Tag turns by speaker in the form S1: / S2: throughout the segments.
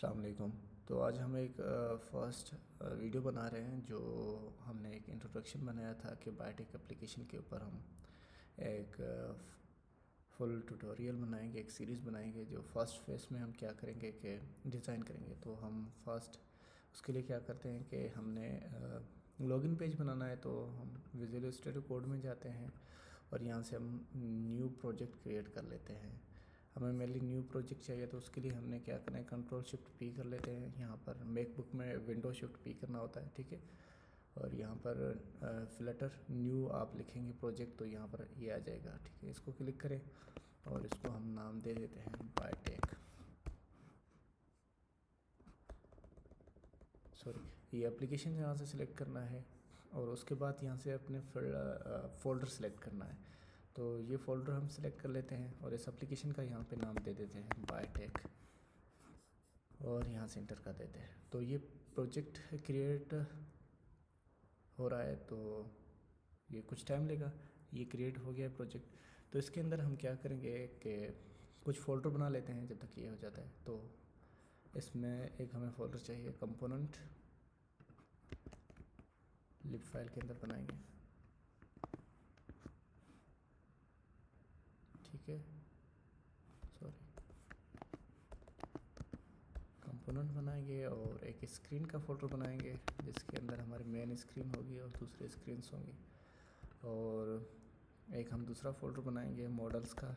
S1: अस्सलाम वालेकुम। तो आज हम एक फ़र्स्ट वीडियो बना रहे हैं। जो हमने एक इंट्रोडक्शन बनाया था कि बायोटेक एप्लीकेशन के ऊपर हम एक फुल ट्यूटोरियल बनाएंगे, एक सीरीज़ बनाएंगे। जो फर्स्ट फेस में हम क्या करेंगे कि डिज़ाइन करेंगे। तो हम फर्स्ट उसके लिए क्या करते हैं कि हमने लॉगिन पेज बनाना है। तो हम विजुअल स्टूडियो कोड में जाते हैं और यहाँ से हम न्यू प्रोजेक्ट क्रिएट कर लेते हैं। हमें मेनली न्यू प्रोजेक्ट चाहिए, तो उसके लिए हमने क्या करना है, कंट्रोल शिफ्ट पी कर लेते हैं। यहाँ पर मैकबुक में विंडो शिफ्ट पी करना होता है, ठीक है। और यहाँ पर फ्लटर न्यू आप लिखेंगे प्रोजेक्ट, तो यहाँ पर ये आ जाएगा, ठीक है। इसको क्लिक करें और इसको हम नाम दे देते हैं बायोटेक। सॉरी, ये एप्लीकेशन यहाँ से सिलेक्ट करना है और उसके बाद यहाँ से अपने फ़ोल्डर सेलेक्ट करना है। तो ये फ़ोल्डर हम सिलेक्ट कर लेते हैं और इस एप्लीकेशन का यहाँ पे नाम दे देते हैं बायोटेक और यहाँ से इंटर कर देते हैं। तो ये प्रोजेक्ट क्रिएट हो रहा है, तो ये कुछ टाइम लेगा। ये क्रिएट हो गया है प्रोजेक्ट। तो इसके अंदर हम क्या करेंगे कि कुछ फ़ोल्डर बना लेते हैं जब तक ये हो जाता है। तो इसमें एक हमें फ़ोल्डर चाहिए, कंपोनेंट लिब फाइल के अंदर बनाएंगे, ठीक है। सॉरी, कंपोनेंट बनाएंगे और एक स्क्रीन का फ़ोल्डर बनाएंगे जिसके अंदर हमारी मेन स्क्रीन होगी और दूसरे स्क्रीन्स होंगी। और एक हम दूसरा फ़ोल्डर बनाएंगे मॉडल्स का,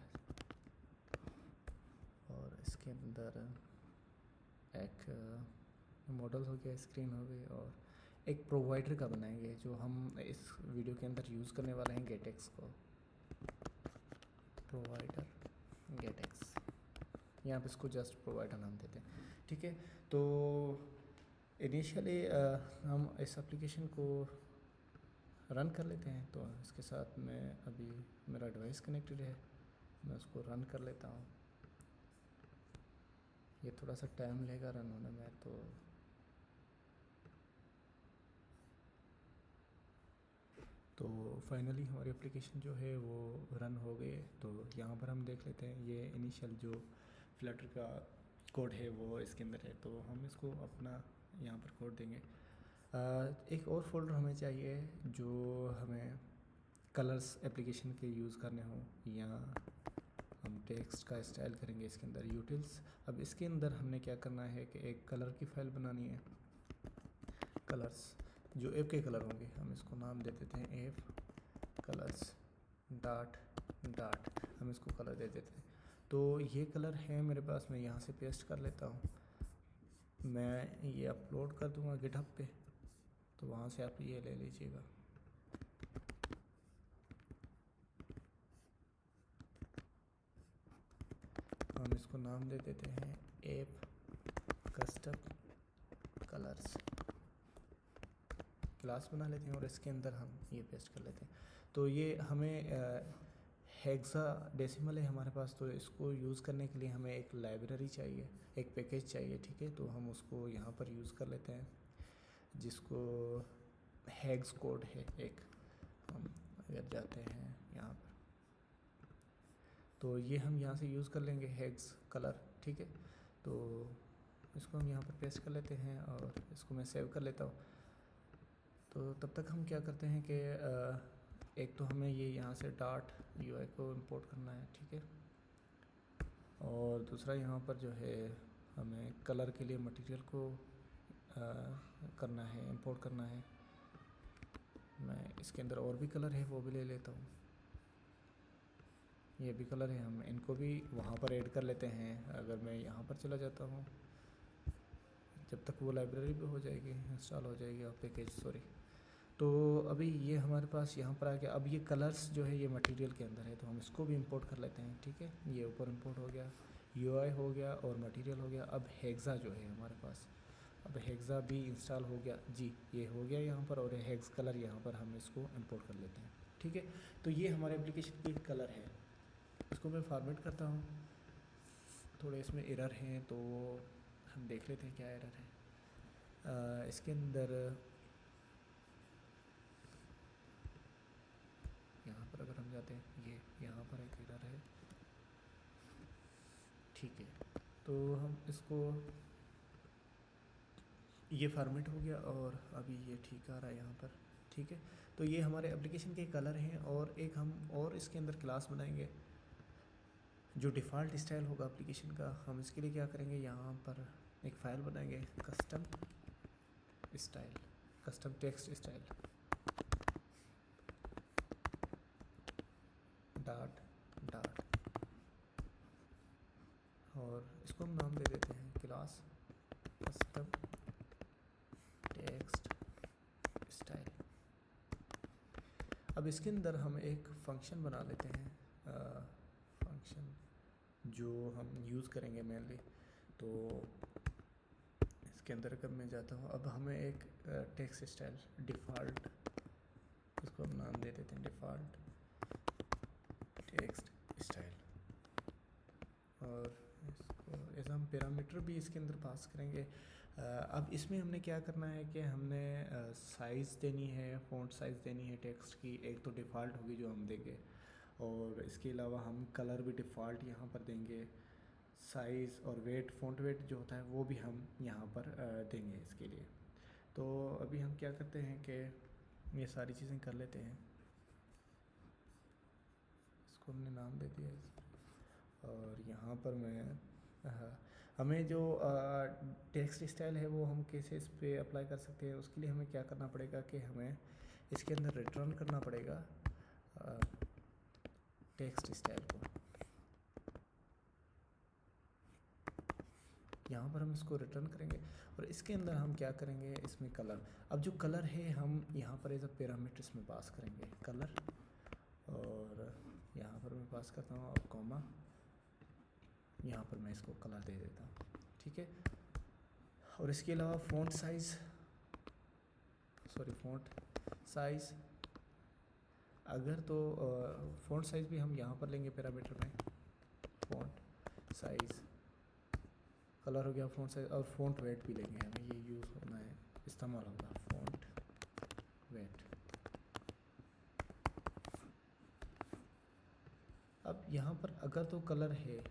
S1: और इसके अंदर एक मॉडल हो गया, स्क्रीन हो गई, और एक प्रोवाइडर का बनाएंगे जो हम इस वीडियो के अंदर यूज़ करने वाले हैं, गेटेक्स को। प्रोवाइडर गेटेक्स, यहाँ पे इसको जस्ट प्रोवाइडर नाम देते हैं, ठीक है। तो इनिशियली हम इस एप्लीकेशन को रन कर लेते हैं। तो इसके साथ में अभी मेरा डिवाइस कनेक्टेड है, मैं उसको रन कर लेता हूँ। ये थोड़ा सा टाइम लेगा रन होने में। तो फाइनली हमारी एप्लीकेशन जो है वो रन हो गई। तो यहाँ पर हम देख लेते हैं, ये इनिशियल जो फ्लटर का कोड है वो इसके अंदर है। तो हम इसको अपना यहाँ पर कोड देंगे। एक और फोल्डर हमें चाहिए जो हमें कलर्स एप्लीकेशन के यूज़ करने हों, या हम टेक्स्ट का स्टाइल करेंगे इसके अंदर यूटिल्स। अब इसके अंदर हमने क्या करना है कि एक कलर की फ़ाइल बनानी है, कलर्स जो ऐप के कलर होंगे। हम इसको नाम दे देते हैं ऐप कलर्स डॉट डॉट, हम इसको कलर दे देते हैं। तो ये कलर है मेरे पास, मैं यहाँ से पेस्ट कर लेता हूँ। मैं ये अपलोड कर दूँगा गिटहब पे, तो वहाँ से आप ये ले लीजिएगा। हम इसको नाम दे देते हैं ऐप कस्टम कलर्स, क्लास बना लेते हैं और इसके अंदर हम ये पेस्ट कर लेते हैं। तो ये हमें हेक्सा डेसिमल है हमारे पास, तो इसको यूज़ करने के लिए हमें एक लाइब्रेरी चाहिए, एक पैकेज चाहिए, ठीक है। तो हम उसको यहाँ पर यूज़ कर लेते हैं, जिसको हेक्स कोड है एक। हम अगर जाते हैं यहाँ पर, तो ये हम यहाँ से यूज़ कर लेंगे हेक्स कलर, ठीक है। तो इसको हम यहाँ पर पेस्ट कर लेते हैं और इसको मैं सेव कर लेता हूँ। तो तब तक हम क्या करते हैं कि एक तो हमें ये यहाँ से डॉट यूआई को इंपोर्ट करना है, ठीक है। और दूसरा यहाँ पर जो है हमें कलर के लिए मटेरियल को करना है, इंपोर्ट करना है। मैं इसके अंदर और भी कलर है वो भी ले लेता हूँ। ये भी कलर है, हम इनको भी वहाँ पर ऐड कर लेते हैं। अगर मैं यहाँ पर चला जाता हूँ, जब तक वो लाइब्रेरी पे हो जाएगी, इंस्टॉल हो जाएगी और पैकेज, सॉरी। तो अभी ये हमारे पास यहाँ पर आ गया। अब ये कलर्स जो है ये मटेरियल के अंदर है, तो हम इसको भी इंपोर्ट कर लेते हैं, ठीक है। ये ऊपर इंपोर्ट हो गया, यूआई हो गया और मटेरियल हो गया। अब हेक्सा जो है हमारे पास, अब हेक्सा भी इंस्टॉल हो गया जी, ये हो गया यहाँ पर। और हेक्स कलर यहाँ पर हम इसको इंपोर्ट कर लेते हैं, ठीक है। तो ये हमारे एप्लीकेशन की कलर है। इसको मैं फॉर्मेट करता हूँ, थोड़े इसमें एरर हैं तो हम देख लेते हैं क्या एरर है। इसके अंदर यहाँ पर अगर हम जाते हैं, ये यहाँ पर एक एरर है, ठीक है। तो हम इसको ये फॉर्मेट हो गया और अभी ये ठीक आ रहा है यहाँ पर, ठीक है। तो ये हमारे एप्लीकेशन के कलर हैं और एक हम और इसके अंदर क्लास बनाएंगे जो डिफ़ॉल्ट स्टाइल होगा एप्लीकेशन का। हम इसके लिए क्या करेंगे, यहाँ पर एक फ़ाइल बनाएंगे custom style, custom text style dot dot, और इसको हम नाम दे देते हैं क्लास कस्टम टेक्स्ट स्टाइल। अब इसके अंदर हम एक फंक्शन बना लेते हैं, फंक्शन जो हम यूज़ करेंगे मेनली। तो इसके अंदर अगर मैं जाता हूँ, अब हमें एक टेक्स्ट स्टाइल डिफ़ॉल्ट, इसको हम नाम दे देते हैं डिफ़ॉल्ट टेक्स्ट स्टाइल, और इसको एज हम पैरामीटर भी इसके अंदर पास करेंगे। अब इसमें हमने क्या करना है कि हमने साइज़ देनी है, फ़ॉन्ट साइज़ देनी है टेक्स्ट की, एक तो डिफ़ॉल्ट होगी जो हम देंगे, और इसके अलावा हम कलर भी डिफ़ॉल्ट यहाँ पर देंगे, साइज़ और वेट, फ़ॉन्ट वेट जो होता है वो भी हम यहाँ पर देंगे इसके लिए। तो अभी हम क्या करते हैं कि ये सारी चीज़ें कर लेते हैं, इसको हमने नाम दे दिया और यहाँ पर मैं हमें जो टेक्स्ट स्टाइल है वो हम कैसे इस पर अप्लाई कर सकते हैं, उसके लिए हमें क्या करना पड़ेगा कि हमें इसके अंदर रिटर्न करना पड़ेगा टेक्स्ट स्टाइल को। यहाँ पर हम इसको रिटर्न करेंगे और इसके अंदर हम क्या करेंगे, इसमें कलर, अब जो कलर है हम यहाँ पर एज अ पैरामीटर इसमें पास करेंगे कलर, और यहाँ पर मैं पास करता हूँ अब कॉमा, यहाँ पर मैं इसको कलर दे देता हूँ, ठीक है। और इसके अलावा फ़ॉन्ट साइज़, अगर तो फ़ॉन्ट साइज़ भी हम यहाँ पर लेंगे पैरामीटर में, फ़ॉन्ट साइज़, कलर हो गया फ़ॉन्ट साइज़, और फ़ॉन्ट वेट भी लेंगे, हमें ये यूज़ होना है, इस्तेमाल होगा फ़ॉन्ट वेट। अब यहाँ पर अगर तो कलर है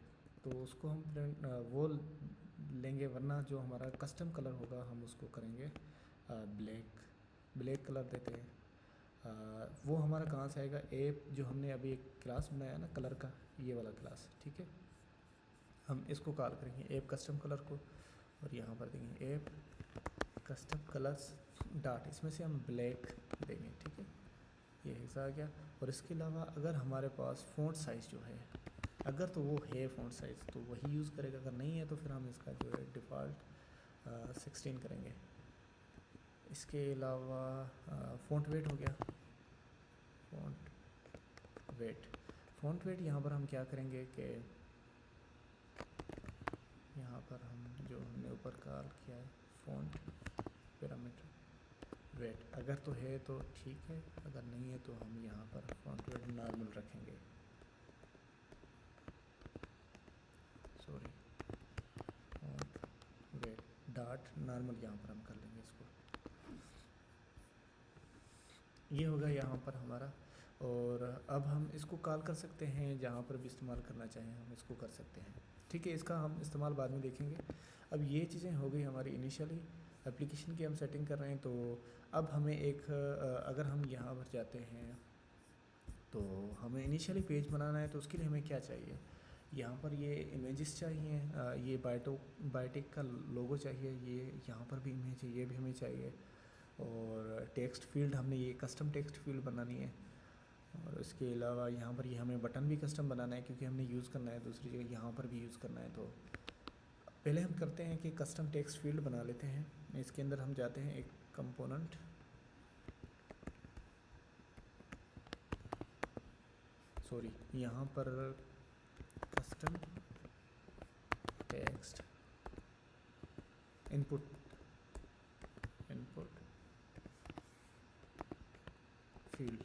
S1: तो उसको हम प्रिंट वो लेंगे, वरना जो हमारा कस्टम कलर होगा हम उसको करेंगे ब्लैक कलर देते हैं। वो हमारा कहाँ से आएगा, ऐप जो हमने अभी एक क्लास बनाया ना कलर का, ये वाला क्लास, ठीक है। हम इसको कॉल करेंगे ऐप कस्टम कलर को, और यहाँ पर देंगे ऐप कस्टम कलर्स डॉट, इसमें से हम ब्लैक देंगे, ठीक है। ये हिस्सा आ गया। और इसके अलावा अगर हमारे पास फ़ॉन्ट साइज़ जो है, अगर तो वो है फ़ॉन्ट साइज़ तो वही यूज़ करेगा, अगर नहीं है तो फिर हम इसका जो है डिफ़ॉल्ट 16 करेंगे। इसके अलावा फ़ॉन्ट वेट हो गया, फ़ॉन्ट वेट यहाँ पर हम क्या करेंगे कि यहाँ पर हम जो हमने ऊपर कॉल किया है फ़ॉन्ट पैरामीटर वेट, अगर तो है तो ठीक है, अगर नहीं है तो हम यहाँ पर फ़ॉन्ट वेट नॉर्मल रखेंगे, फ़ॉन्ट वेट डॉट नॉर्मल यहाँ पर हम कर लेंगे इसको। ये होगा यहाँ पर हमारा, और अब हम इसको कॉल कर सकते हैं, जहाँ पर भी इस्तेमाल करना चाहें हम इसको कर सकते हैं, ठीक है। इसका हम इस्तेमाल बाद में देखेंगे। अब ये चीज़ें हो गई हमारी इनिशियली एप्लीकेशन की हम सेटिंग कर रहे हैं। तो अब हमें एक अगर हम यहाँ पर जाते हैं तो हमें इनिशियली पेज बनाना है, तो उसके लिए हमें क्या चाहिए, यहाँ पर ये इमेजेस चाहिए, ये बायोटिक का लोगो चाहिए, ये यहाँ पर भी इमेज है, ये भी हमें चाहिए, और टेक्स्ट फील्ड हमने ये कस्टम टेक्स्ट फील्ड बनानी है, और इसके अलावा यहाँ पर ये हमें बटन भी कस्टम बनाना है क्योंकि हमने यूज़ करना है दूसरी जगह, यहाँ पर भी यूज़ करना है। तो पहले हम करते हैं कि कस्टम टेक्स्ट फील्ड बना लेते हैं। इसके अंदर हम जाते हैं एक कंपोनेंट, यहाँ पर कस्टम टेक्स्ट इनपुट फील्ड,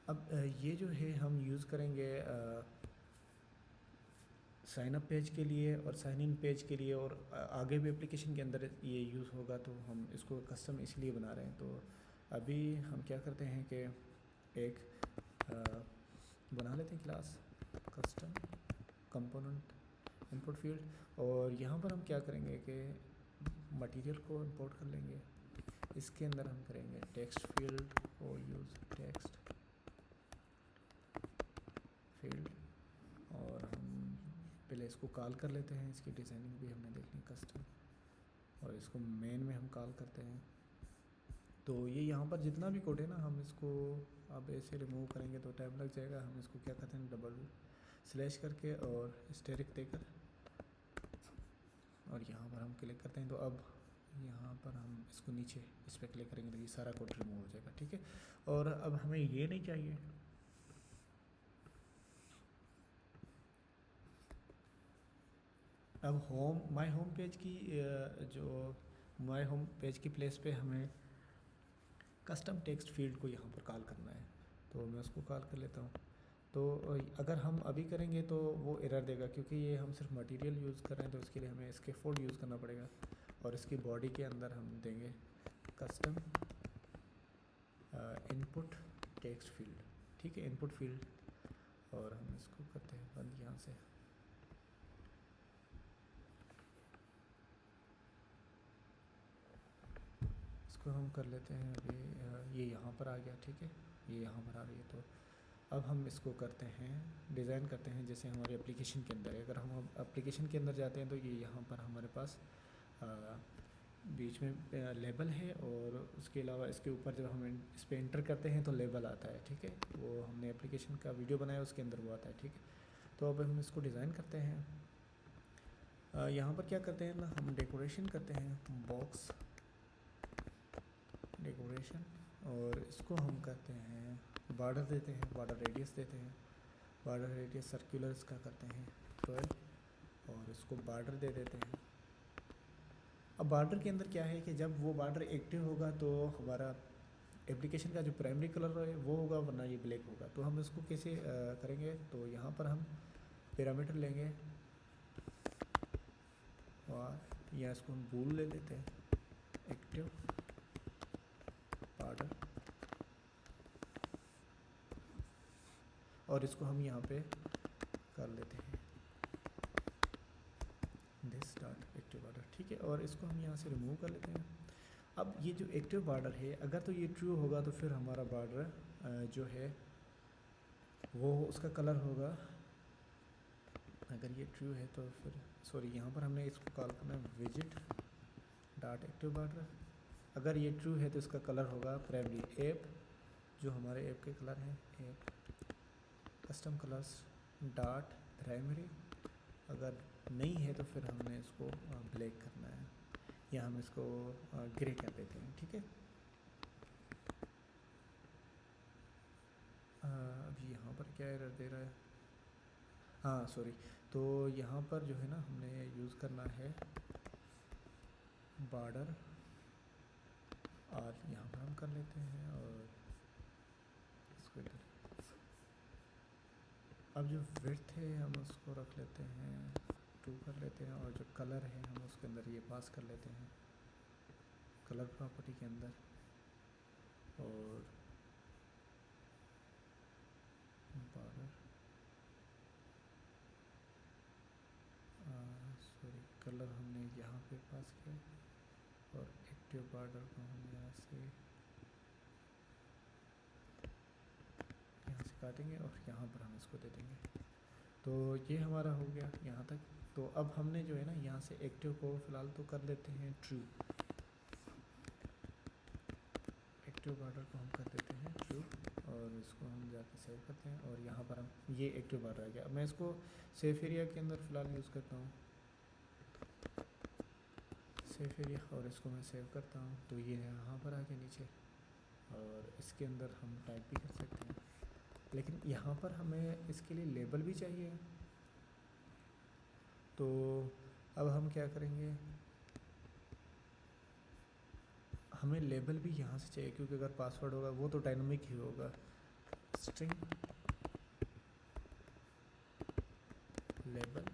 S1: अब ये जो है हम यूज़ करेंगे साइन अप पेज के लिए और साइन इन पेज के लिए, और आगे भी एप्लीकेशन के अंदर ये यूज़ होगा, तो हम इसको कस्टम इसलिए बना रहे हैं। तो अभी हम क्या करते हैं कि एक बना लेते हैं class custom component input field. और यहाँ पर हम क्या करेंगे कि मटेरियल को इंपोर्ट कर लेंगे, इसके अंदर हम करेंगे टेक्स्ट फील्ड और यूज़ टेक्स्ट फील्ड, और हम पहले इसको कॉल कर लेते हैं, इसकी डिज़ाइनिंग भी हमने देखनी कस्टम, और इसको मेन में हम कॉल करते हैं। तो ये यहाँ पर जितना भी कोड है ना, हम इसको अब ऐसे रिमूव करेंगे तो टाइम लग जाएगा। हम इसको क्या करते हैं, डबल स्लैश करके और स्टेरिक देकर, और यहाँ पर हम क्लिक करते हैं। तो अब यहाँ पर हम इसको नीचे इस पर क्लिक करेंगे तो ये सारा कोड रिमूव हो जाएगा, ठीक है। और अब हमें ये नहीं चाहिए, अब माई होम पेज की जो माई होम पेज की प्लेस पे हमें कस्टम टेक्स्ट फील्ड को यहाँ पर कॉल करना है। तो मैं उसको कॉल कर लेता हूँ। तो अगर हम अभी करेंगे तो वो एरर देगा, क्योंकि ये हम सिर्फ मटेरियल यूज़ कर रहे हैं, तो इसके लिए हमें इसके फोल्ड यूज़ करना पड़ेगा। और इसकी बॉडी के अंदर हम देंगे कस्टम इनपुट टेक्स्ट फील्ड, ठीक है, इनपुट फील्ड। और हम इसको करते हैं बंद यहाँ से। इसको हम कर लेते हैं अभी, ये यहाँ पर आ गया, ठीक है, ये यहाँ पर आ रही है। तो अब हम इसको करते हैं, डिज़ाइन करते हैं जैसे हमारे एप्लीकेशन के अंदर है। अगर हम एप्लीकेशन के अंदर जाते हैं तो ये यहाँ पर हमारे पास बीच में लेबल है, और उसके अलावा इसके ऊपर जब हम इस पर एंटर करते हैं तो लेबल आता है, ठीक है। वो हमने एप्लीकेशन का वीडियो बनाया, उसके अंदर वो आता है, ठीक है। तो अब हम इसको डिज़ाइन करते हैं। यहाँ पर क्या करते हैं ना, हम डेकोरेशन करते हैं, बॉक्स डेकोरेशन, और इसको हम करते हैं बॉर्डर देते हैं, बॉर्डर रेडियस देते हैं। बॉर्डर रेडियस सर्कुलर इसका करते हैं 12, और इसको बॉर्डर दे देते हैं। अब बॉर्डर के अंदर क्या है कि जब वो बॉर्डर एक्टिव होगा तो हमारा एप्लीकेशन का जो प्राइमरी कलर है वो होगा, वरना ये ब्लैक होगा। तो हम इसको कैसे करेंगे, तो यहाँ पर हम पैरामीटर लेंगे, और या इसको हम बूल ले लेते हैं, एक्टिव बॉर्डर, और इसको हम यहाँ पे कर लेते हैं दिस डॉट एक्टिव बॉर्डर, ठीक है। और इसको हम यहाँ से रिमूव कर लेते हैं। अब ये जो एक्टिव बॉर्डर है, अगर तो ये ट्रू होगा तो फिर हमारा बॉर्डर जो है वो उसका कलर होगा। अगर ये ट्रू है तो फिर सॉरी, यहाँ पर हमने इसको कॉल करना है विजिट डॉट एक्टिव बॉर्डर। अगर ये ट्रू है तो इसका कलर होगा प्राइमरी ऐप, जो हमारे ऐप के कलर हैं, app custom colours dot primary. अगर नहीं है तो फिर हमने इसको ब्लैक करना है, या हम इसको ग्रे कर देते हैं, ठीक है। अभी यहाँ पर क्या एरर दे रहा है, हाँ सॉरी। तो यहाँ पर जो है ना, हमने यूज़ करना है बॉर्डर, और यहाँ पर हम कर लेते हैं, और इसको इधर। अब जो विड्थ है हम उसको रख लेते हैं 2 कर लेते हैं, और जो कलर है हम उसके अंदर ये पास कर लेते हैं कलर प्रॉपर्टी के अंदर। और बॉर्डर सॉरी, कलर हमने यहाँ पे पास किया, और एक्टिव बॉर्डर को हम यहाँ से काटेंगे, और यहाँ पर हम इसको दे देंगे। तो ये हमारा हो गया यहाँ तक। तो अब हमने जो है ना, यहाँ से एक्टिव को फ़िलहाल तो कर देते हैं ट्रू, एक्टिव बॉर्डर को हम कर देते हैं ट्रू, और इसको हम जाके सेव करते हैं। और यहाँ पर हम ये एक्टिव बॉर्डर आ गया। मैं इसको सेफ एरिया के अंदर फ़िलहाल यूज़ करता हूँ, सेफ एरिया, और इसको मैं सेव करता हूँ। तो ये यहाँ पर आ गया नीचे, और इसके अंदर हम टाइप भी कर सकते हैं, लेकिन यहाँ पर हमें इसके लिए लेबल भी चाहिए। तो अब हम क्या करेंगे, हमें लेबल भी यहाँ से चाहिए, क्योंकि अगर पासवर्ड होगा वो तो डायनामिक ही होगा। स्ट्रिंग लेबल,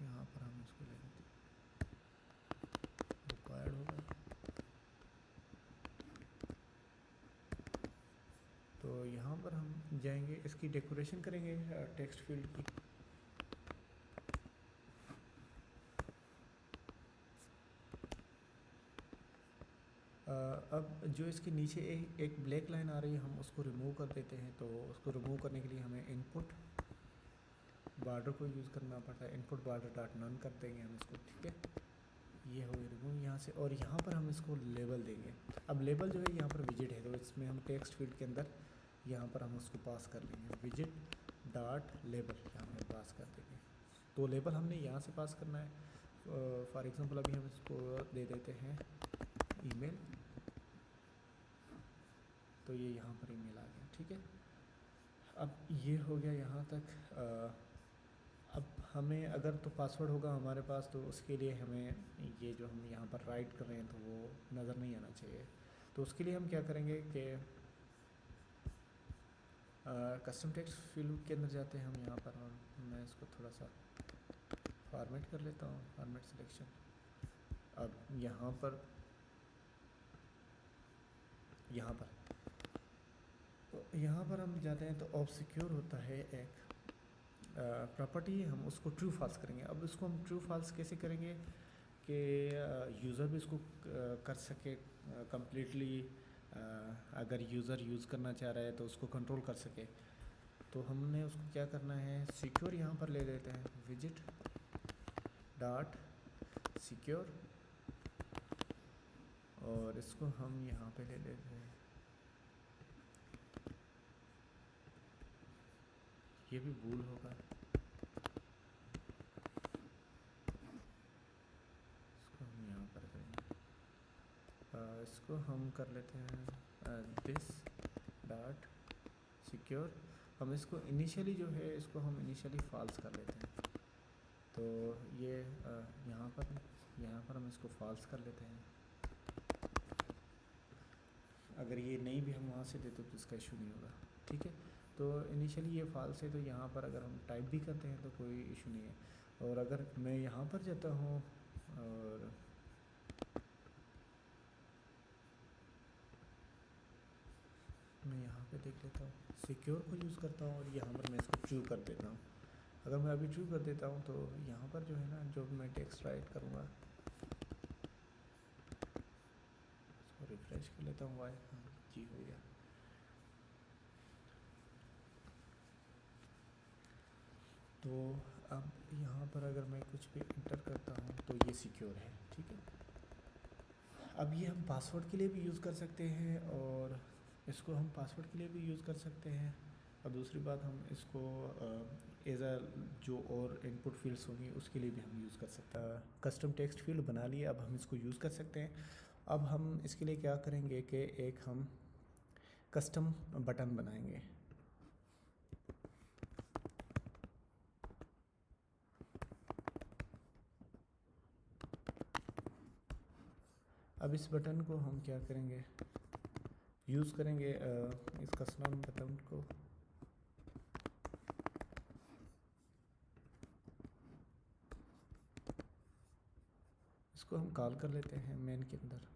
S1: यहाँ पर हम इसको ले लेते हैं, रिक्वायर्ड होगा। तो यहाँ पर हम जाएंगे, इसकी डेकोरेशन करेंगे टेक्स्ट फील्ड की। अब जो इसके नीचे एक ब्लैक लाइन आ रही है हम उसको रिमूव कर देते हैं। तो उसको रिमूव करने के लिए हमें इनपुट बॉर्डर को यूज़ करना पड़ता है। इनपुट बॉर्डर डॉट नन कर देंगे हम इसको, ठीक है। ये हो गया रिमूव यहाँ से। और यहाँ पर हम इसको लेबल देंगे। अब लेबल जो है यहाँ पर विजिट है, तो इसमें हम टेक्स्ट फील्ड के अंदर यहाँ पर हम उसको पास कर लेंगे, विजिट डॉट लेबल यहाँ पर पास कर देंगे। तो लेबल हमने यहाँ से पास करना है। फॉर एग्ज़ाम्पल अभी हम इसको दे देते हैं ईमेल, तो ये यहाँ पर ईमेल आ गया, ठीक है। अब ये हो गया यहाँ तक। अब हमें अगर तो पासवर्ड होगा हमारे पास, तो उसके लिए हमें ये जो हम यहाँ पर राइट कर रहे हैं तो वो नज़र नहीं आना चाहिए। तो उसके लिए हम क्या करेंगे कि कस्टम टेक्स्ट फील्ड के अंदर जाते हैं हम यहाँ पर, और मैं इसको थोड़ा सा फॉर्मेट कर लेता हूँ, फॉर्मेट सिलेक्शन। अब यहाँ पर हम जाते हैं तो ऑब्सक्योर होता है एक प्रॉपर्टी, हम उसको ट्रू फॉल्स करेंगे। अब इसको हम ट्रू फॉल्स कैसे करेंगे कि यूज़र भी इसको कर सके कम्प्लीटली। अगर यूज़र यूज़ करना चाह रहा है तो उसको कंट्रोल कर सके। तो हमने उसको क्या करना है, सिक्योर यहाँ पर ले लेते हैं, विजिट डॉट सिक्योर, और इसको हम यहाँ पे ले लेते हैं। ये भी भूल होगा, इसको हम यहाँ पर करेंगे। इसको हम कर लेते हैं दिस डॉट सिक्योर। हम इसको इनिशियली जो है इसको हम इनिशियली फॉल्स कर लेते हैं। तो ये यहाँ पर हम इसको फॉल्स कर लेते हैं। अगर ये नहीं भी हम वहाँ से देते तो इसका इशू नहीं होगा, ठीक है। तो इनिशियली ये फॉल्स है, तो यहाँ पर अगर हम टाइप भी करते हैं तो कोई इशू नहीं है। और अगर मैं यहाँ पर जाता हूँ और मैं यहाँ पे देख लेता हूँ, सिक्योर को यूज़ करता हूँ, और यहाँ पर मैं इसको ट्रू कर देता हूँ। अगर मैं अभी ट्रू कर देता हूँ तो यहाँ पर जो है ना, जो मैं टेक्स्ट राइट करूँगा, इसको रिफ्रेश कर लेता हूँ। वाई जी हो गया। तो अब यहाँ पर अगर मैं कुछ भी इंटर करता हूँ तो ये सिक्योर है, ठीक है। अब ये हम पासवर्ड के लिए भी यूज़ कर सकते हैं, और इसको हम पासवर्ड के लिए भी यूज़ कर सकते हैं। और दूसरी बात, हम इसको एज अ जो और इनपुट फील्ड्स होंगी उसके लिए भी हम यूज़ कर सकते हैं। कस्टम टेक्स्ट फील्ड बना लिए, अब हम इसको यूज़ कर सकते हैं। अब हम इसके लिए क्या करेंगे कि एक हम कस्टम बटन बनाएंगे। अब इस बटन को हम क्या करेंगे, यूज़ करेंगे इस कस्टम बटन को। इसको हम कॉल कर लेते हैं मेन के अंदर।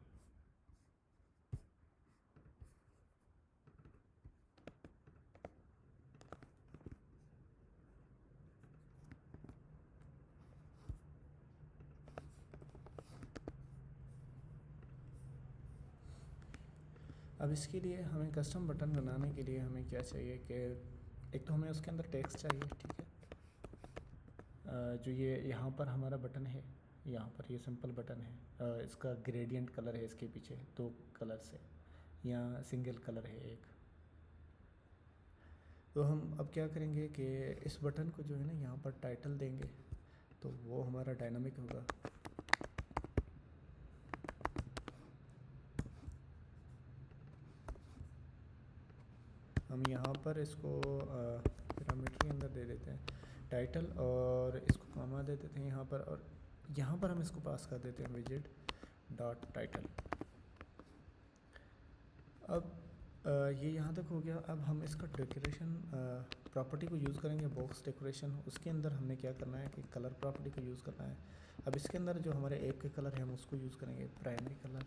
S1: अब इसके लिए हमें कस्टम बटन बनाने के लिए हमें क्या चाहिए कि एक तो हमें उसके अंदर टेक्स्ट चाहिए, ठीक है। जो ये यहाँ पर हमारा बटन है, यहाँ पर ये सिंपल बटन है, इसका ग्रेडियंट कलर है इसके पीछे 2 कलर्स है, यहाँ सिंगल कलर है एक। तो हम अब क्या करेंगे कि इस बटन को जो है ना यहाँ पर टाइटल देंगे, तो वो हमारा डायनामिक होगा। हम यहाँ पर इसको पैरामीटर के अंदर दे देते हैं टाइटल, और इसको कॉमा दे देते हैं यहाँ पर, और यहाँ पर हम इसको पास कर देते हैं विजिट डॉट टाइटल। अब ये यहाँ तक हो गया। अब हम इसका डेकोरेशन प्रॉपर्टी को यूज़ करेंगे, बॉक्स डेकोरेशन। उसके अंदर हमने क्या करना है कि कलर प्रॉपर्टी को यूज़ करना है। अब इसके अंदर जो हमारे ऐप के कलर हैं हम उसको यूज़ करेंगे, प्राइमरी कलर।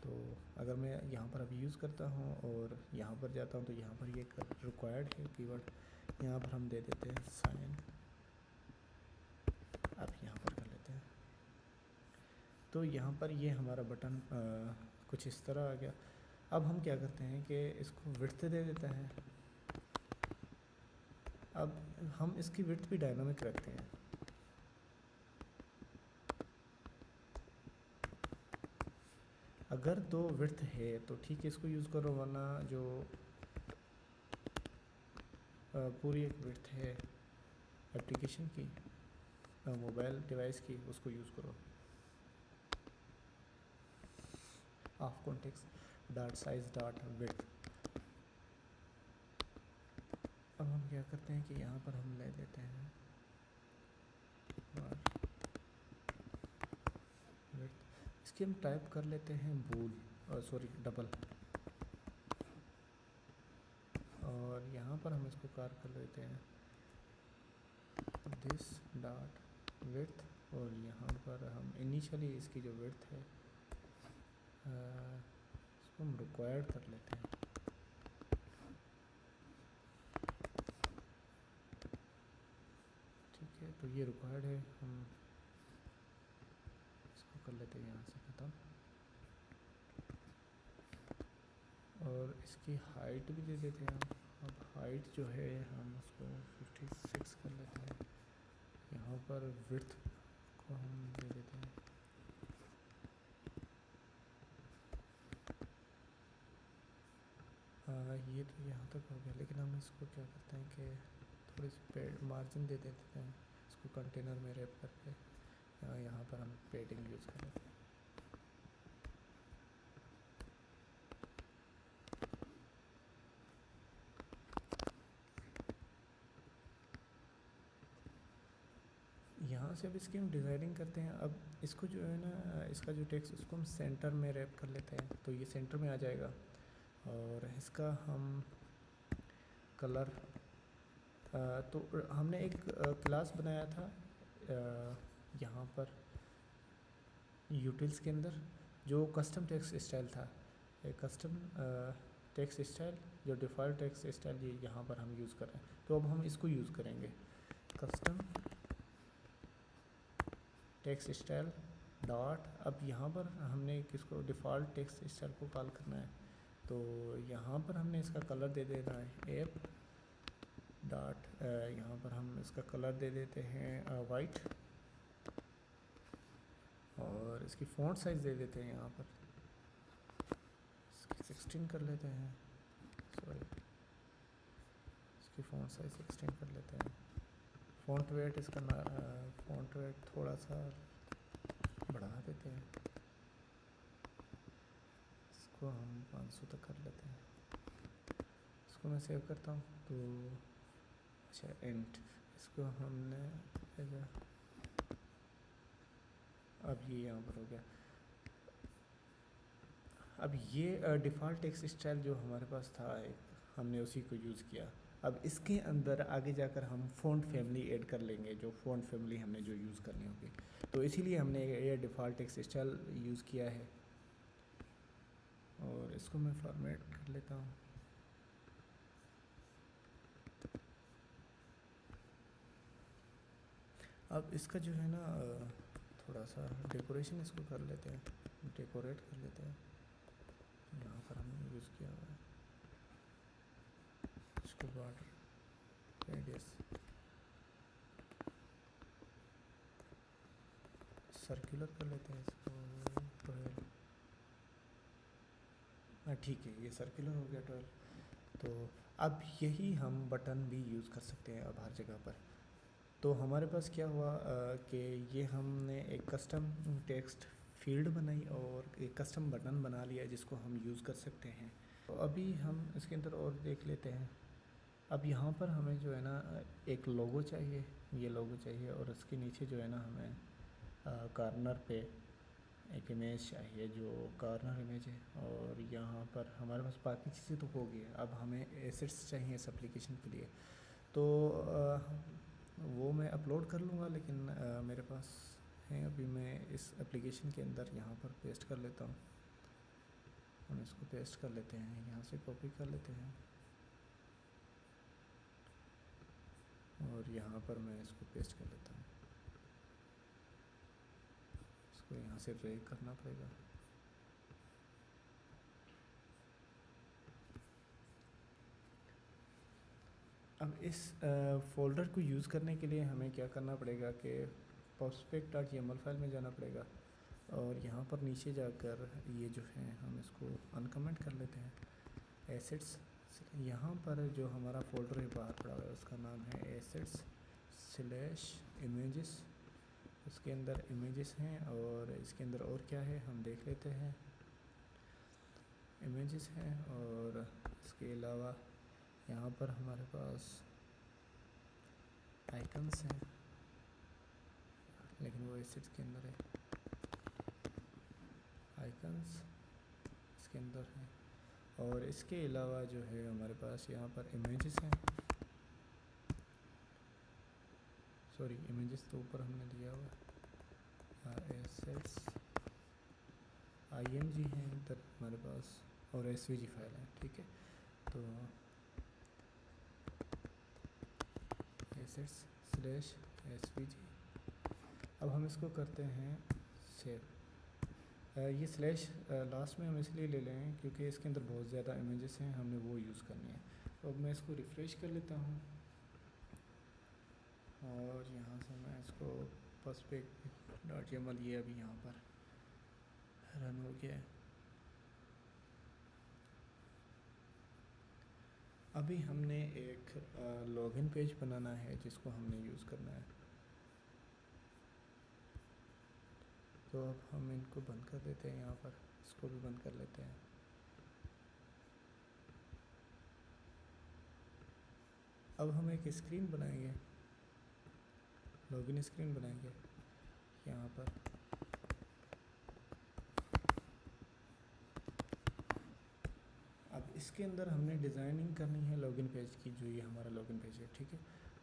S1: तो अगर मैं यहाँ पर अभी यूज़ करता हूँ और यहाँ पर जाता हूँ तो यहाँ पर ये रिक्वायर्ड है कीवर्ड, यहाँ पर हम दे देते हैं साइन। अब यहाँ पर कर लेते हैं, तो यहाँ पर ये हमारा बटन कुछ इस तरह आ गया। अब हम क्या करते हैं कि इसको विड्थ दे देते हैं। अब हम इसकी विड्थ भी डायनामिक रखते हैं। अगर तो विड्थ है तो ठीक है इसको यूज़ करो, वरना जो पूरी एक विड्थ है एप्लीकेशन की, मोबाइल डिवाइस की, उसको यूज़ करो। Of context dot size dot width. अब हम क्या करते हैं कि यहाँ पर हम ले लेते हैं विड्थ, इसकी हम टाइप कर लेते हैं बूल, सॉरी डबल। और यहाँ पर हम इसको कार कर लेते हैं दिस डॉट विड्थ। और यहाँ पर हम इनिशियली इसकी जो विड्थ है इसको हम रिक्वायर्ड कर लेते हैं। ठीक है, तो ये रिक्वायर्ड है, हम इसको कर लेते हैं यहाँ से ख़त्म। और इसकी हाइट भी दे देते हैं हम। अब हाइट जो है हम उसको 56 कर लेते हैं। यहाँ पर विड्थ को हम दे देते हैं ये तो यहाँ तक हो गया। लेकिन हम इसको क्या करते हैं कि थोड़ी सी पेड मार्जिन दे देते हैं इसको कंटेनर में रैप करके। यहाँ पर हम पेडिंग यूज़ कर लेते हैं। यहाँ से अब इसकी हम डिज़ाइनिंग करते हैं। अब इसको जो है ना, इसका जो टेक्स्ट उसको हम सेंटर में रैप कर लेते हैं, तो ये सेंटर में आ जाएगा। और इसका हम कलर, तो हमने एक क्लास बनाया था यहाँ पर यूटिल्स के अंदर, जो कस्टम टेक्स्ट स्टाइल था। एक कस्टम टेक्स्ट स्टाइल, जो डिफ़ॉल्ट टेक्स्ट स्टाइल ये यहाँ पर हम यूज़ कर रहे हैं। तो अब हम इसको यूज़ करेंगे, कस्टम टेक्स्ट स्टाइल डॉट। अब यहाँ पर हमने किसको, डिफ़ॉल्ट टेक्स्ट स्टाइल को कॉल करना है। तो यहाँ पर हमने इसका कलर दे देना है ऐप डॉट, यहाँ पर हम इसका कलर दे देते हैं वाइट। और इसकी फ़ॉन्ट साइज़ दे देते हैं यहाँ पर, इसकी 16 कर लेते हैं, सॉरी इसकी फ़ॉन्ट साइज़ 16 कर लेते हैं। फ़ॉन्ट वेट इसका फ़ॉन्ट वेट थोड़ा सा बढ़ा देते हैं, इसको हम 500 तक कर लेते हैं। इसको मैं सेव करता हूँ। तो अच्छा एंड इसको हमने अब ये यहाँ पर हो गया। अब ये डिफ़ॉल्ट टेक्स्ट स्टाइल जो हमारे पास था एक, हमने उसी को यूज़ किया। अब इसके अंदर आगे जाकर हम फ़ॉन्ट फैमिली ऐड कर लेंगे, जो फ़ॉन्ट फैमिली हमने जो यूज़ करनी होगी। तो इसीलिए हमने ये डिफ़ॉल्ट टेक्स्ट स्टाइल यूज़ किया है। और इसको मैं फॉर्मेट कर लेता हूँ। अब इसका जो है ना थोड़ा सा डेकोरेशन इसको कर लेते हैं, डेकोरेट कर लेते हैं। यहाँ पर हमने यूज़ किया हुआ है इसको बॉर्डर रेडियस सर्कुलर कर लेते हैं इसको 12। हाँ ठीक है, ये सर्कुलर हो गया 12। तो अब यही हम बटन भी यूज़ कर सकते हैं अब हर जगह पर। तो हमारे पास क्या हुआ कि ये हमने एक कस्टम टेक्स्ट फील्ड बनाई और एक कस्टम बटन बना लिया जिसको हम यूज़ कर सकते हैं। तो अभी हम इसके अंदर और देख लेते हैं। अब यहाँ पर हमें जो है ना एक लोगो चाहिए, ये लोगो चाहिए। और इसके नीचे जो है ना हमें कॉर्नर पे एक इमेज चाहिए जो कॉर्नर इमेज है, और यहाँ पर हमारे पास बाकी चीज़ें तो हो गई है। अब हमें एसेट्स चाहिए इस एप्लीकेशन के लिए, तो वो मैं अपलोड कर लूँगा, लेकिन मेरे पास है अभी। मैं इस एप्लीकेशन के अंदर यहाँ पर पेस्ट कर लेता हूँ। हम इसको पेस्ट कर लेते हैं, यहाँ से कॉपी कर लेते हैं, और यहाँ पर मैं इसको पेस्ट कर लेता हूँ। इसको यहाँ से ड्रैग करना पड़ेगा। अब इस फ़ोल्डर को यूज़ करने के लिए हमें क्या करना पड़ेगा कि prospect.yml फाइल में जाना पड़ेगा, और यहाँ पर नीचे जाकर ये जो है हम इसको अनकमेंट कर लेते हैं। एसेट्स, यहाँ पर जो हमारा फ़ोल्डर है बाहर पड़ा हुआ है उसका नाम है एसेट्स स्लैश इमेजेस। उसके अंदर इमेजेस हैं, और इसके अंदर और क्या है हम देख लेते हैं। इमेजेस हैं, और इसके अलावा यहाँ पर हमारे पास आइकन्स हैं, लेकिन वो एसेट्स के अंदर है। आइकन्स इसके अंदर हैं, और इसके अलावा जो है हमारे पास यहाँ पर इमेजेस हैं। सॉरी, इमेजेस तो ऊपर हमने दिया हुआ है। एसेट्स img हैं इधर हमारे पास, और svg फाइल है, ठीक है। तो एसेट्स स्लैश svg, अब हम इसको करते हैं सेव। ये स्लैश लास्ट में हम इसलिए ले लें क्योंकि इसके अंदर बहुत ज़्यादा इमेजेस हैं, हमने वो यूज़ करनी है। तो अब मैं इसको रिफ़्रेश कर लेता हूँ, और यहाँ से मैं इसको prospect.yml, ये अभी यहाँ पर रन हो गया है। अभी हमने एक लॉगिन पेज बनाना है जिसको हमने यूज़ करना है। तो अब हम इनको बंद कर देते हैं, यहाँ पर इसको भी बंद कर लेते हैं। अब हम एक स्क्रीन बनाएंगे, लॉगिन स्क्रीन बनाएंगे यहाँ पर। अब इसके अंदर हमने डिज़ाइनिंग करनी है लॉगिन पेज की, जो ये हमारा लॉगिन पेज है, ठीक है।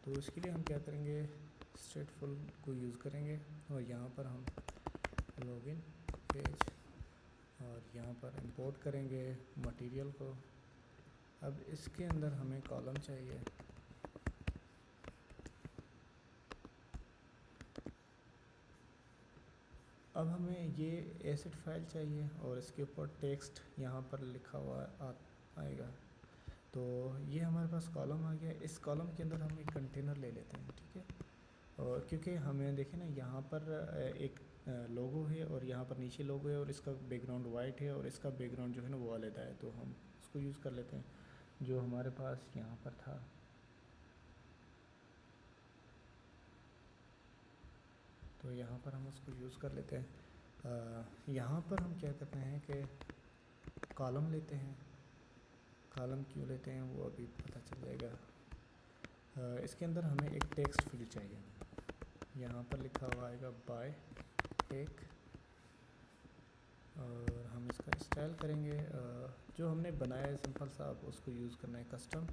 S1: तो इसके लिए हम क्या करेंगे, स्टेटफुल को यूज़ करेंगे, और यहाँ पर हम लॉगिन पेज, और यहाँ पर इंपोर्ट करेंगे मटेरियल को। अब इसके अंदर हमें कॉलम चाहिए। अब हमें ये एसेट फाइल चाहिए, और इसके ऊपर टेक्स्ट यहाँ पर लिखा हुआ आएगा। तो ये हमारे पास कॉलम आ गया। इस कॉलम के अंदर हम एक कंटेनर ले लेते हैं, ठीक है। और क्योंकि हमें देखें ना, यहाँ पर एक लोगो है, और यहाँ पर नीचे लोगो है, और इसका बैकग्राउंड वाइट है, और इसका बैकग्राउंड जो है ना वो अलग है। तो हम उसको यूज़ कर लेते हैं जो हमारे पास यहाँ पर था। तो यहाँ पर हम उसको यूज़ कर लेते हैं। यहाँ पर हम क्या करते हैं कि कॉलम लेते हैं। कॉलम क्यों लेते हैं वो अभी पता चल जाएगा। इसके अंदर हमें एक टेक्स्ट फील्ड चाहिए। यहाँ पर लिखा हुआ आएगा बाय एक, और हम इसका स्टाइल करेंगे जो हमने बनाया है सिंपल सा। अब उसको यूज़ करना है custom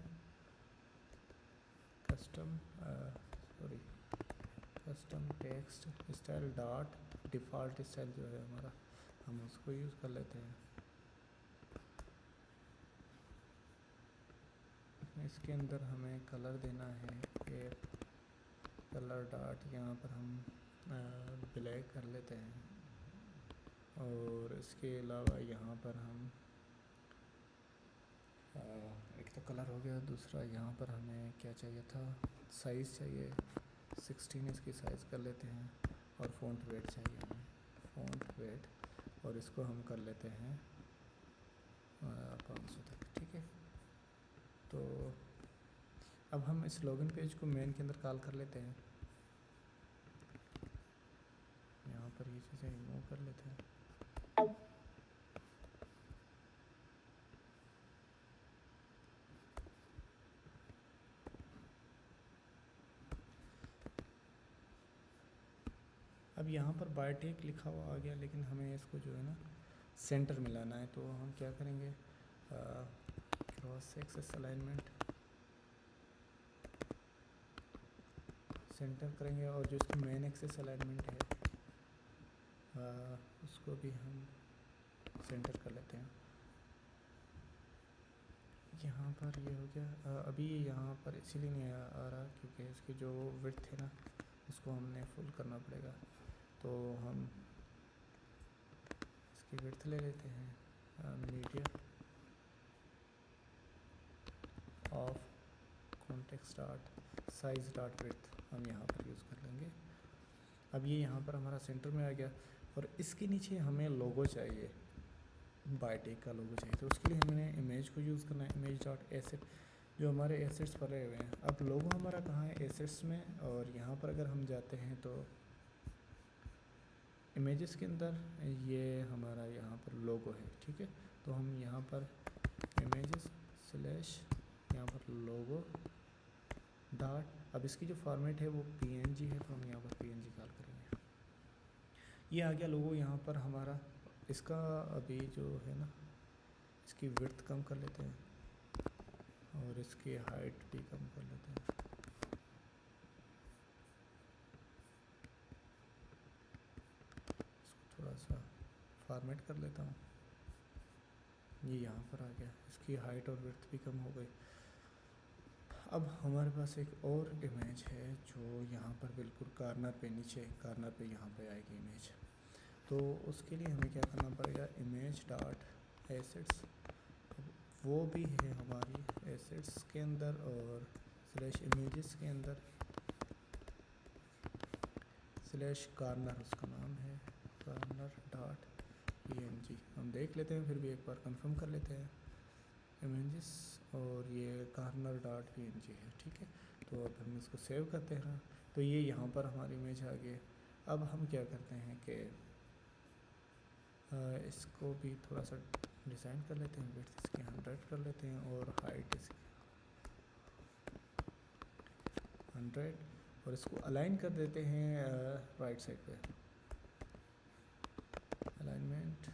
S1: text style dot default style जो है हमारा, हम उसको यूज़ कर लेते हैं। इसके अंदर हमें कलर देना है कि कलर डॉट, यहाँ पर हम ब्लैक कर लेते हैं। और इसके अलावा यहाँ पर हम एक तो कलर हो गया, दूसरा यहाँ पर हमें क्या चाहिए था, साइज़ चाहिए। 16 इसकी साइज़ कर लेते हैं, और फ़ॉन्ट वेट चाहिए हमें, फ़ॉन्ट वेट, और इसको हम कर लेते हैं 500 तक, ठीक है। तो अब हम इस लॉगिन पेज को मेन के अंदर कॉल कर लेते हैं। यहाँ पर ये चीज़ें रिमूव कर लेते हैं। अब यहाँ पर बायोटेक लिखा हुआ आ गया, लेकिन हमें इसको जो है ना सेंटर मिलाना है, तो हम क्या करेंगे, क्रॉस एक्सिस अलाइनमेंट सेंटर करेंगे, और जो इसकी मेन एक्सिस अलाइनमेंट है उसको भी हम सेंटर कर लेते हैं। यहाँ पर ये हो गया। अभी यहाँ पर इसीलिए नहीं आ रहा क्योंकि इसकी जो विड्थ है ना उसको हमने फुल करना पड़ेगा, तो हम इसकी विड्थ ले लेते हैं, media of context dot size dot width हम यहाँ पर यूज़ कर लेंगे। अब ये यहाँ पर हमारा सेंटर में आ गया, और इसके नीचे हमें लोगो चाहिए, बायोटेक का लोगो चाहिए, तो उसके लिए हमने इमेज को यूज़ करना है, इमेज डॉट एसेट, जो हमारे एसेट्स पड़े हुए हैं। अब लोगो हमारा कहाँ है, एसेट्स में, और यहाँ पर अगर हम जाते हैं तो इमेजेस के अंदर ये हमारा यहाँ पर लोगो है, ठीक है। तो हम यहाँ पर इमेजेस स्लैश यहाँ पर लोगो डॉट, अब इसकी जो फॉर्मेट है वो पीएनजी है, तो हम यहाँ पर पीएनजी कॉल करेंगे। ये आ गया लोगो यहाँ पर हमारा। इसका अभी जो है ना इसकी विड्थ कम कर लेते हैं, और इसकी हाइट भी कम कर लेते हैं। इसको थोड़ा सा फॉर्मेट कर लेता हूँ, ये यहाँ पर आ गया, इसकी हाइट और विड्थ भी कम हो गई। अब हमारे पास एक और इमेज है जो यहाँ पर बिल्कुल कॉर्नर पे, नीचे कॉर्नर पे यहाँ पे आएगी इमेज, तो उसके लिए हमें क्या करना पड़ेगा, इमेज डॉट एसेट्स, वो भी है हमारी एसेट्स के अंदर, और स्लैश इमेजेस के अंदर स्लैश कॉर्नर, उसका नाम है कॉर्नर डॉट पीएनजी। हम देख लेते हैं, फिर भी एक बार कंफर्म कर लेते हैं, इमेजेस और ये कॉर्नर डॉट पीएनजी है, ठीक है। तो अब हम इसको सेव करते हैं, तो ये यहाँ पर हमारी इमेज आ गई। अब हम क्या करते हैं कि इसको भी थोड़ा सा डिज़ाइन कर लेते हैं, विड्थ इसकी 100 कर लेते हैं, और हाइट इसकी 100, और इसको अलाइन कर देते हैं राइट साइड पे, अलाइनमेंट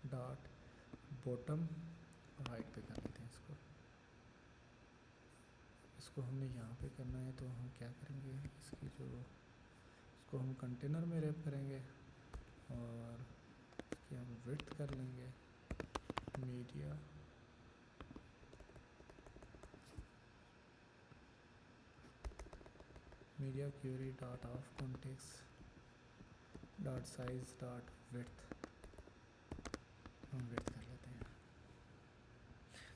S1: डॉट बॉटम राइट पे कर लेते हैं इसको हमने यहाँ पे करना है, तो हम क्या करेंगे, इसकी जो इसको हम कंटेनर में रैप करेंगे, और इसकी हम विड्थ कर लेंगे media query dot of context dot size dot width, हम विड्थ कर लेते हैं।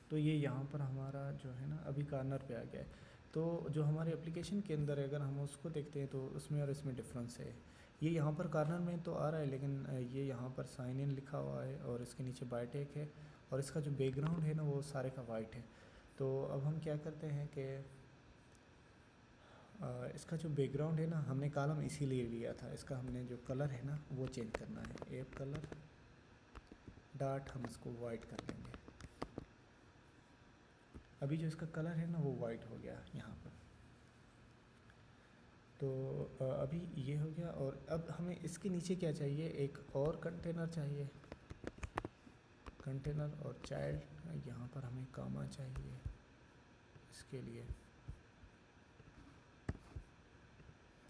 S1: तो ये यहाँ पर हमारा जो है ना अभी कॉर्नर पे आ गया है। तो जो हमारे एप्लीकेशन के अंदर है, अगर हम उसको देखते हैं तो उसमें और इसमें डिफरेंस है। ये यहाँ पर कॉर्नर में तो आ रहा है, लेकिन ये यहाँ पर साइन इन लिखा हुआ है, और इसके नीचे बायोटेक है, और इसका जो बैकग्राउंड है ना वो सारे का वाइट है। तो अब हम क्या करते हैं कि इसका जो बैकग्राउंड है ना, हमने कॉलम इसीलिए लिया था, इसका हमने जो कलर है ना वो चेंज करना है, एप कलर डॉट, हम इसको वाइट कर लेंगे। अभी जो इसका कलर है ना वो वाइट हो गया यहाँ पर। तो अभी ये हो गया, और अब हमें इसके नीचे क्या चाहिए, एक और कंटेनर चाहिए, कंटेनर और चाइल्ड, यहाँ पर हमें कामा चाहिए इसके लिए,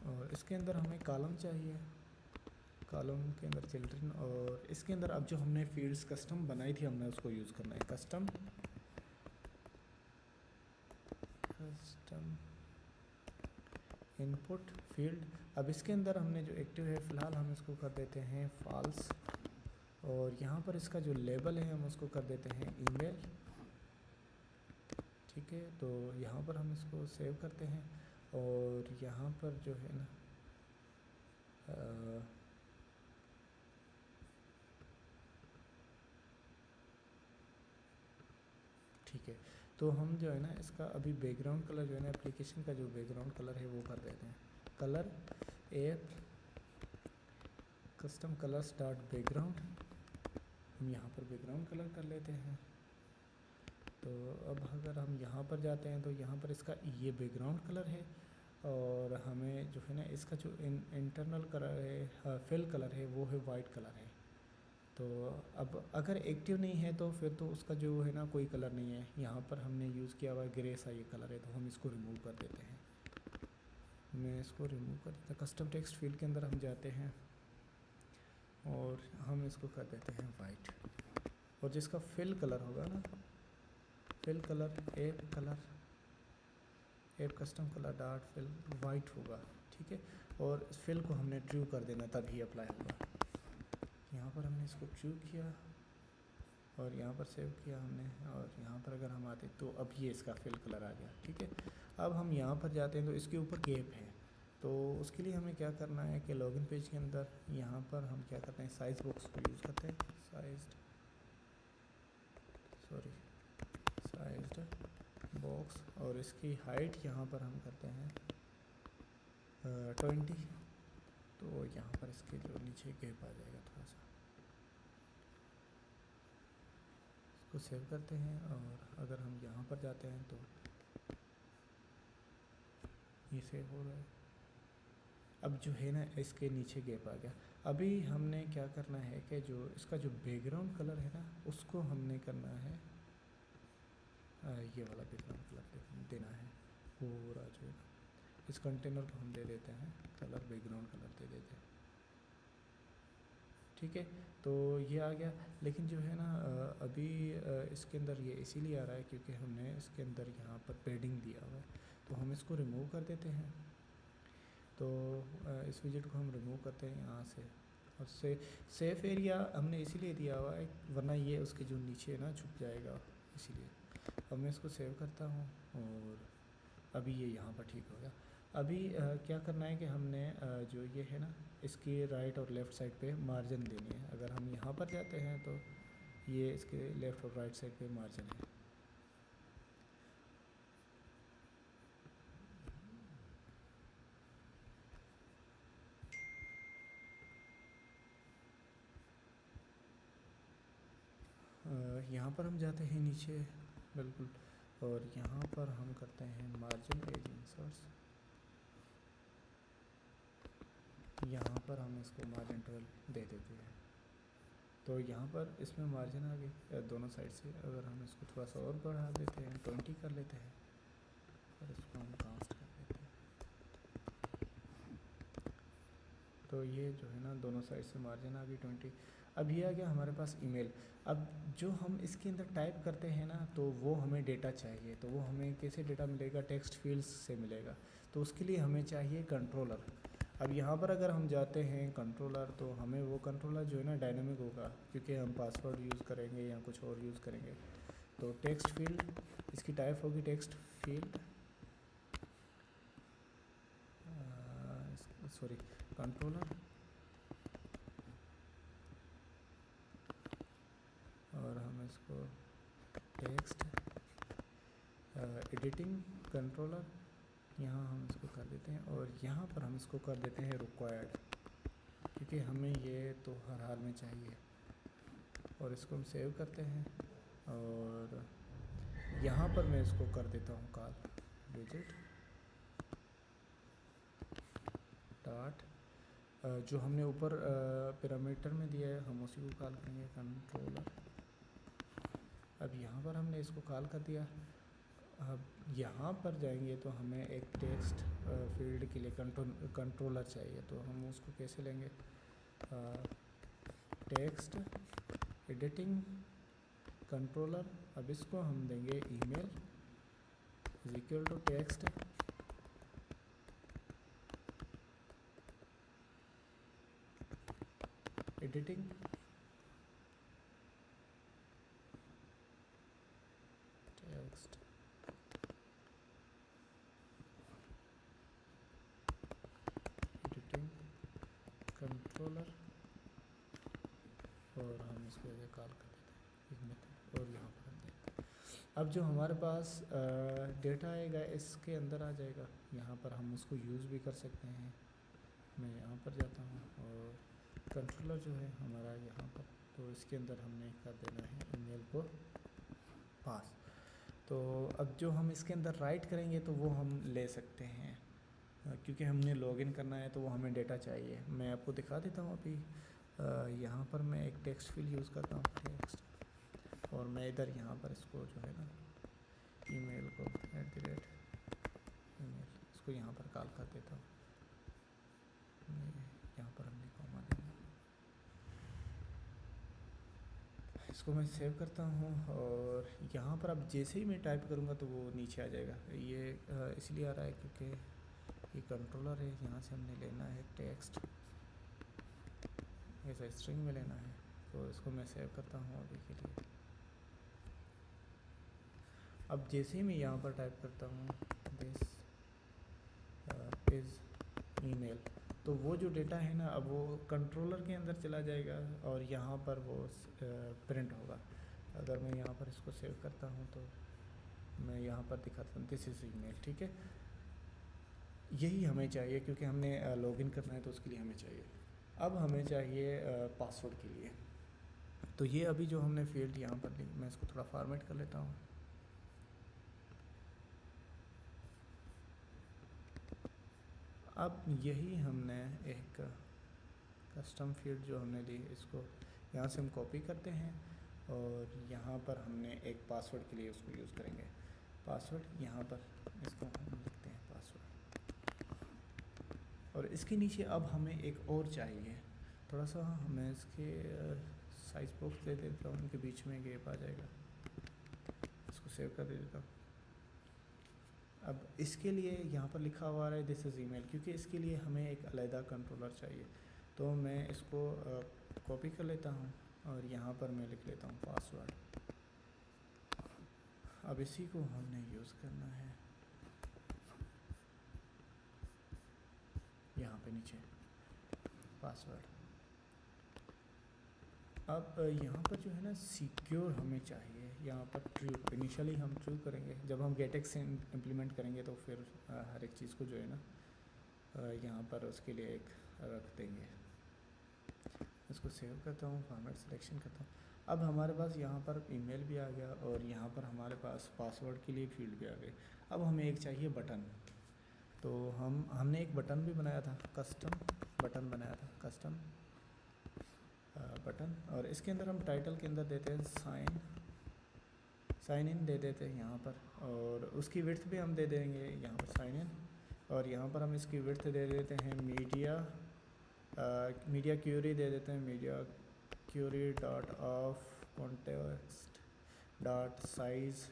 S1: और इसके अंदर हमें कॉलम चाहिए, कॉलम के अंदर चिल्ड्रन, और इसके अंदर अब जो हमने फील्ड्स कस्टम बनाई थी हमने उसको यूज़ करना है, कस्टम इनपुट फील्ड। अब इसके अंदर हमने जो एक्टिव है फ़िलहाल हम इसको कर देते हैं फॉल्स, और यहाँ पर इसका जो लेबल है हम उसको कर देते हैं ईमेल, ठीक है। तो यहाँ पर हम इसको सेव करते हैं, और यहाँ पर जो है ना ठीक है। तो हम जो है ना इसका अभी बैकग्राउंड कलर जो है ना एप्लीकेशन का जो बैकग्राउंड कलर है वो कर देते हैं, colour app custom colours dot background, हम यहाँ पर बैकग्राउंड कलर कर लेते हैं। तो तो अब अगर हम यहाँ पर जाते हैं तो यहाँ पर इसका ये बैकग्राउंड कलर है, और हमें जो है ना इसका जो इंटरनल कलर है, फिल कलर है, वो है वाइट कलर है। तो अब अगर एक्टिव नहीं है तो फिर तो उसका जो है ना कोई कलर नहीं है। यहाँ पर हमने यूज़ किया हुआ ग्रे सा ये कलर है, तो हम इसको रिमूव कर देते हैं। मैं इसको रिमूव कर देता, कस्टम टेक्स्ट फील्ड के अंदर हम जाते हैं और हम इसको कर देते हैं वाइट। और जिसका फिल कलर होगा ना, fill colour app custom colour dot fill white होगा, ठीक है। और इस फिल को हमने ट्रू कर देना, तभी अप्लाई होगा। यहाँ पर हमने इसको ट्रू किया और यहाँ पर सेव किया हमने, और यहाँ पर अगर हम आते तो अब ये इसका फिल कलर आ गया, ठीक है। अब हम यहाँ पर जाते हैं तो इसके ऊपर गैप है, तो उसके लिए हमें क्या करना है कि लॉगिन पेज के अंदर यहाँ पर हम क्या करते हैं, साइज़ बॉक्स को यूज़ करते हैं। साइज्ड बॉक्स, और इसकी हाइट यहाँ पर हम करते हैं 20। तो यहाँ पर इसके जो नीचे गैप आ जाएगा थोड़ा सा, इसको सेव करते हैं। और अगर हम यहाँ पर जाते हैं तो ये सेव हो रहा है। अब जो है ना इसके नीचे गैप आ गया। अभी हमने क्या करना है कि जो इसका जो बैकग्राउंड कलर है ना, उसको हमने करना है ये वाला बैकग्राउंड कलर देना है पूरा जो है। इस कंटेनर को हम दे देते हैं कलर, बैकग्राउंड कलर दे देते हैं, ठीक है। तो ये आ गया। लेकिन जो है ना अभी इसके अंदर ये इसीलिए आ रहा है क्योंकि हमने इसके अंदर यहाँ पर पेडिंग दिया हुआ है, तो हम इसको रिमूव कर देते हैं। तो इस विजेट को हम रिमूव करते हैं यहाँ से, और सेफ एरिया हमने इसीलिए दिया हुआ है वरना ये उसके जो नीचे ना छुप जाएगा, इसीलिए। अब मैं इसको सेव करता हूँ और अभी ये यहाँ पर ठीक हो गया। अभी क्या करना है कि हमने जो ये है ना इसकी राइट और लेफ़्ट साइड पे मार्जिन देनी है। अगर हम यहाँ पर जाते हैं तो ये इसके लेफ़्ट और राइट साइड पे मार्जिन है। यहाँ पर हम जाते हैं नीचे बिल्कुल, और यहाँ पर हम करते हैं मार्जिन एज इंसर्ट्स। यहाँ पर हम इसको मार्जिन 12 दे देते हैं, तो यहाँ पर इसमें मार्जिन आ गई दोनों साइड से। अगर हम इसको थोड़ा सा और बढ़ा देते हैं, 20 कर लेते हैं, और इसको हम कास्ट कर देते हैं, तो ये जो है ना दोनों साइड से मार्जिन आ गई 20। अब ये आ गया हमारे पास ईमेल। अब जो हम इसके अंदर टाइप करते हैं ना, तो वो हमें डेटा चाहिए, तो वो हमें कैसे डेटा मिलेगा, टेक्स्ट फील्ड्स से मिलेगा। तो उसके लिए हमें चाहिए कंट्रोलर। अब यहाँ पर अगर हम जाते हैं कंट्रोलर, तो हमें वो कंट्रोलर जो है ना डायनामिक होगा, क्योंकि हम पासवर्ड यूज़ करेंगे या कुछ और यूज़ करेंगे। तो टेक्स्ट फील्ड, इसकी टाइप होगी टेक्स्ट फील्ड, सॉरी कंट्रोलर, और हम इसको टेक्स्ट एडिटिंग कंट्रोलर यहाँ हम इसको कर देते हैं, और यहाँ पर हम इसको कर देते हैं रिक्वायर्ड, क्योंकि हमें ये तो हर हाल में चाहिए। और इसको हम सेव करते हैं, और यहाँ पर मैं इसको कर देता हूँ कॉल विजिट डॉट, जो हमने ऊपर पैरामीटर में दिया है हम उसी को कॉल करेंगे कंट्रोलर। अब यहाँ पर हमने इसको कॉल कर दिया। अब यहाँ पर जाएंगे तो हमें एक टेक्स्ट फील्ड के लिए कंट्रोलर चाहिए, तो हम उसको कैसे लेंगे, टेक्स्ट एडिटिंग कंट्रोलर। अब इसको हम देंगे email is equal to text editing text editing controller, और हम इसको कॉल कर देते हैं एक मेथड, और यहाँ पर हम देखते हैं। अब जो हमारे पास डेटा आएगा इसके अंदर आ जाएगा, यहाँ पर हम उसको यूज़ भी कर सकते हैं। मैं यहाँ पर जाता हूँ और कंट्रोलर जो है हमारा यहाँ पर, तो इसके अंदर हमने कर देना है ईमेल को पास। तो अब जो हम इसके अंदर राइट करेंगे तो वो हम ले सकते हैं, क्योंकि हमने लॉगिन करना है तो वो हमें डेटा चाहिए। मैं आपको दिखा देता हूँ अभी। यहाँ पर मैं एक टेक्स्ट फील्ड यूज़ करता हूँ, टेक्स्ट, और मैं इधर यहाँ पर इसको जो है ना ईमेल को @ ईमेल इसको यहाँ पर कॉल कर देता हूँ। यहाँ पर हमने कॉमा देना, इसको मैं सेव करता हूँ। और यहाँ पर अब जैसे ही मैं टाइप करूँगा तो वो नीचे आ जाएगा। ये इसलिए आ रहा है क्योंकि ये कंट्रोलर है, यहाँ से हमने लेना है टेक्स्ट, ऐसा स्ट्रिंग में लेना है। तो इसको मैं सेव करता हूँ अभी के लिए। अब जैसे ही मैं यहाँ पर टाइप करता हूँ दिस इज़ ईमेल, तो वो जो डेटा है ना अब वो कंट्रोलर के अंदर चला जाएगा और यहाँ पर वो प्रिंट होगा। अगर मैं यहाँ पर इसको सेव करता हूँ तो मैं यहाँ पर दिखाता हूँ दिस इज़ ईमेल, ठीक है। यही हमें चाहिए क्योंकि हमने लॉगिन करना है तो उसके लिए हमें चाहिए। अब हमें चाहिए पासवर्ड के लिए। तो ये अभी जो हमने फील्ड यहाँ पर ली, मैं इसको थोड़ा फॉर्मेट कर लेता हूँ। अब यही हमने एक कस्टम फील्ड जो हमने ली, इसको यहाँ से हम कॉपी करते हैं और यहाँ पर हमने एक पासवर्ड के लिए उसको यूज़ करेंगे। पासवर्ड यहाँ पर इसको हम लिखते हैं पासवर्ड, और इसके नीचे अब हमें एक और चाहिए। थोड़ा सा मैं इसके साइज बॉक्स दे देता हूँ, उनके बीच में गैप आ जाएगा। इसको सेव कर देता हूँ। अब इसके लिए यहाँ पर लिखा हुआ है दिस इज़ ईमेल, क्योंकि इसके लिए हमें एक अलग कंट्रोलर चाहिए। तो मैं इसको कॉपी कर लेता हूँ और यहाँ पर मैं लिख लेता हूँ पासवर्ड। अब इसी को हमने यूज़ करना है यहाँ पे नीचे पासवर्ड। अब यहाँ पर जो है ना सिक्योर हमें चाहिए, यहाँ पर ट्रू, इनिशियली हम ट्रू करेंगे। जब हम गेटएक्स इम्प्लीमेंट करेंगे तो फिर हर एक चीज़ को जो है ना यहाँ पर उसके लिए एक रख देंगे। इसको सेव करता हूँ, फॉर्मेट सिलेक्शन करता हूँ। अब हमारे पास यहाँ पर ईमेल भी आ गया और यहाँ पर हमारे पास पासवर्ड के लिए फील्ड भी आ गई। अब हमें एक चाहिए बटन। तो हमने एक बटन भी बनाया था, कस्टम बटन बनाया था, कस्टम बटन, और इसके अंदर हम टाइटल के अंदर देते हैं साइन इन दे देते हैं यहाँ पर, और उसकी विड्थ भी हम दे देंगे यहाँ पर साइन इन, और यहाँ पर हम इसकी विड्थ दे देते हैं मीडिया क्यूरी दे देते हैं, media query dot of context dot size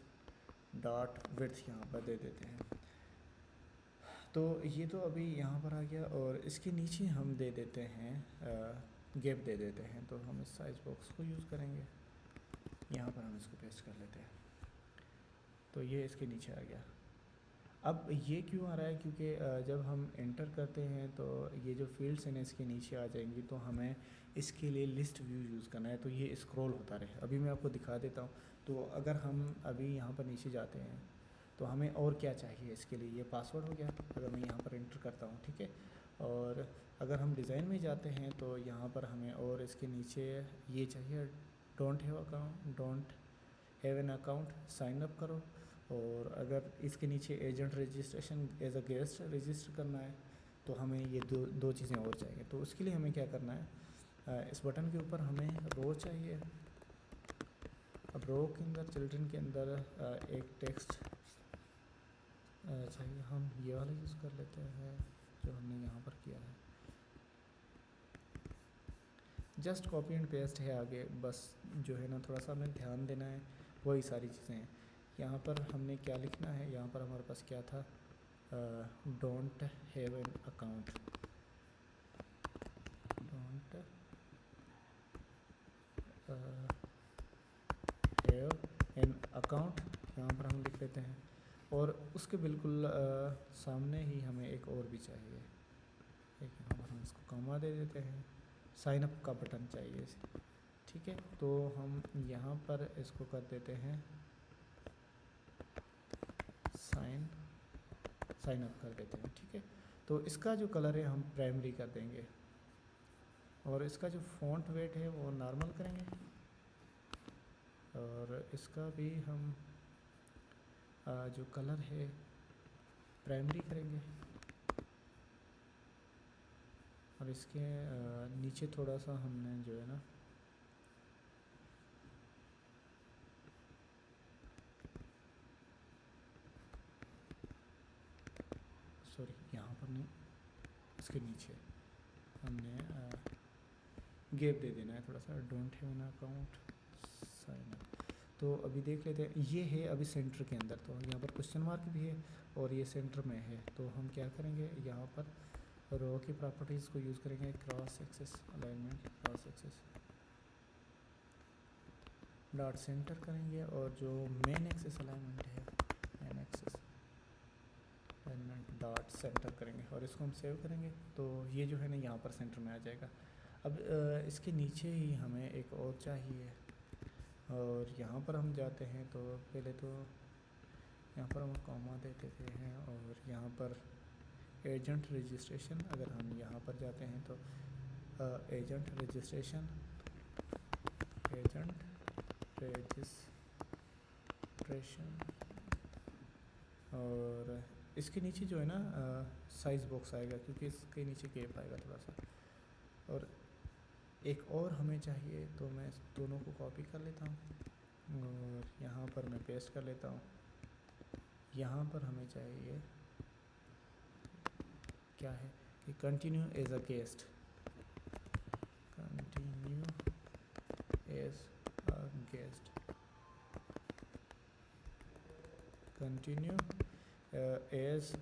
S1: dot width यहाँ पर दे देते हैं। तो ये तो अभी यहाँ पर आ गया, और इसके नीचे हम दे देते हैं गैप दे देते हैं। तो हम इस साइज बॉक्स को यूज़ करेंगे, यहाँ पर हम इसको पेस्ट कर लेते हैं। तो ये इसके नीचे आ गया। अब ये क्यों आ रहा है, क्योंकि जब हम एंटर करते हैं तो ये जो फील्ड्स हैं इसके नीचे आ जाएंगी, तो हमें इसके लिए लिस्ट व्यू यूज़ करना है, तो ये स्क्रॉल होता रहे। अभी मैं आपको दिखा देता हूँ। तो अगर हम अभी यहाँ पर नीचे जाते हैं तो हमें और क्या चाहिए इसके लिए, ये पासवर्ड हो गया। अगर मैं यहाँ पर एंटर करता हूँ, ठीक है, और अगर हम डिज़ाइन में जाते हैं तो यहाँ पर हमें और इसके नीचे ये चाहिए don't have an account, sign up करो। और अगर इसके नीचे agent registration as a guest register करना है तो हमें ये दो चीज़ें और चाहिए। तो उसके लिए हमें क्या करना है, इस बटन के ऊपर हमें रो चाहिए। अब रो के अंदर चिल्ड्रन के अंदर एक टेक्स्ट चाहिए। हम ये वाला यूज़ कर लेते हैं जो हमने यहाँ पर किया है, जस्ट कॉपी एंड पेस्ट है आगे, बस जो है ना थोड़ा सा हमें ध्यान देना है, वही सारी चीज़ें हैं। यहाँ पर हमने क्या लिखना है, यहाँ पर हमारे पास क्या था, don't have an account, don't have an account, यहाँ पर हम लिख लेते हैं। और उसके बिल्कुल सामने ही हमें एक और भी चाहिए, एक यहाँ पर हम इसको कॉमा दे देते हैं, साइन अप का बटन चाहिए इसे, ठीक है। तो हम यहाँ पर इसको कर देते हैं साइन अप कर देते हैं, ठीक है। तो इसका जो कलर है हम प्राइमरी कर देंगे, और इसका जो फ़ॉन्ट वेट है वो नॉर्मल करेंगे, और इसका भी हम जो कलर है प्राइमरी करेंगे और इसके नीचे थोड़ा सा हमने जो है ना सॉरी यहाँ पर नहीं, इसके नीचे हमने गैप दे देना है थोड़ा सा, don't have an account sign up. तो अभी देख लेते हैं, ये है अभी सेंटर के अंदर, तो यहाँ पर क्वेश्चन मार्क भी है और ये सेंटर में है। तो हम क्या करेंगे, यहाँ पर रो की प्रॉपर्टीज़ को यूज़ करेंगे, cross axis alignment, cross axis dot centre करेंगे और जो मेन एक्सेस अलाइनमेंट है, main axis alignment dot centre करेंगे और इसको हम सेव करेंगे। तो ये जो है ना यहाँ पर सेंटर में आ जाएगा। अब इसके नीचे ही हमें एक और चाहिए और यहाँ पर हम जाते हैं तो पहले तो यहाँ पर हम कॉमा दे देते हैं और यहाँ पर एजेंट रजिस्ट्रेशन, अगर हम यहाँ पर जाते हैं तो एजेंट रजिस्ट्रेशन, एजेंट रजिस्ट्रेशन और इसके नीचे जो है ना साइज़ बॉक्स आएगा क्योंकि इसके नीचे गैप आएगा थोड़ा सा। और एक और हमें चाहिए तो मैं इस दोनों को कॉपी कर लेता हूँ और यहाँ पर मैं पेस्ट कर लेता हूँ। यहाँ पर हमें चाहिए क्या है कि continue as a guest, continue as a guest, continue as a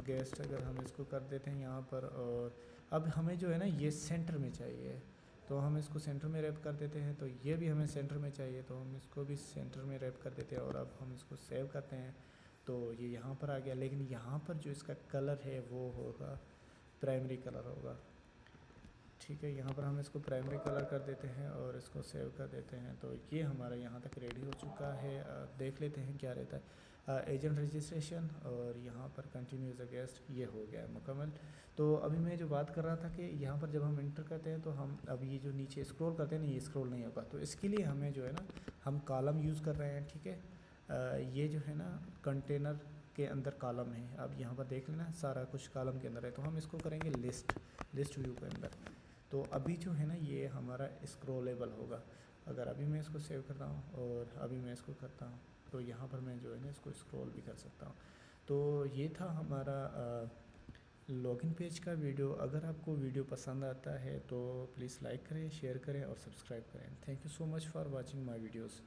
S1: guest अगर हम इसको कर देते हैं यहाँ पर। और अब हमें जो है ना ये सेंटर में चाहिए तो हम इसको सेंटर में रैप कर देते हैं। तो ये भी हमें सेंटर में चाहिए तो हम इसको भी सेंटर में रैप कर देते हैं और अब हम इसको सेव करते हैं तो ये यहाँ पर आ गया। लेकिन यहाँ पर जो इसका कलर है वो होगा प्राइमरी कलर होगा, ठीक है। यहाँ पर हम इसको प्राइमरी कलर कर देते हैं और इसको सेव कर देते हैं। तो ये हमारा यहाँ तक रेडी हो चुका है। देख लेते हैं क्या रहता है। एजेंट रजिस्ट्रेशन और यहाँ पर कंटिन्यू एज अ गेस्ट, ये हो गया है मुकम्मल। तो अभी मैं जो बात कर रहा था कि यहाँ पर जब हम इंटर करते हैं तो हम अब ये जो नीचे स्क्रॉल करते हैं ना, ये स्क्रॉल नहीं होगा। तो इसके लिए हमें जो है ना हम कॉलम यूज़ कर रहे हैं, ठीक है। ये जो है ना कंटेनर के अंदर कॉलम है। अब यहाँ पर देख लेना सारा कुछ कॉलम के अंदर है। तो हम इसको करेंगे लिस्ट व्यू के अंदर। तो अभी जो है ना ये हमारा स्क्रॉलेबल होगा। अगर अभी मैं इसको सेव करता हूँ और अभी मैं इसको करता हूँ तो यहाँ पर मैं जो है ना इसको स्क्रॉल भी कर सकता हूँ। तो ये था हमारा लॉगिन पेज का वीडियो। अगर आपको वीडियो पसंद आता है तो प्लीज़ लाइक करें, शेयर करें और सब्सक्राइब करें। Thank you so much for watching my videos.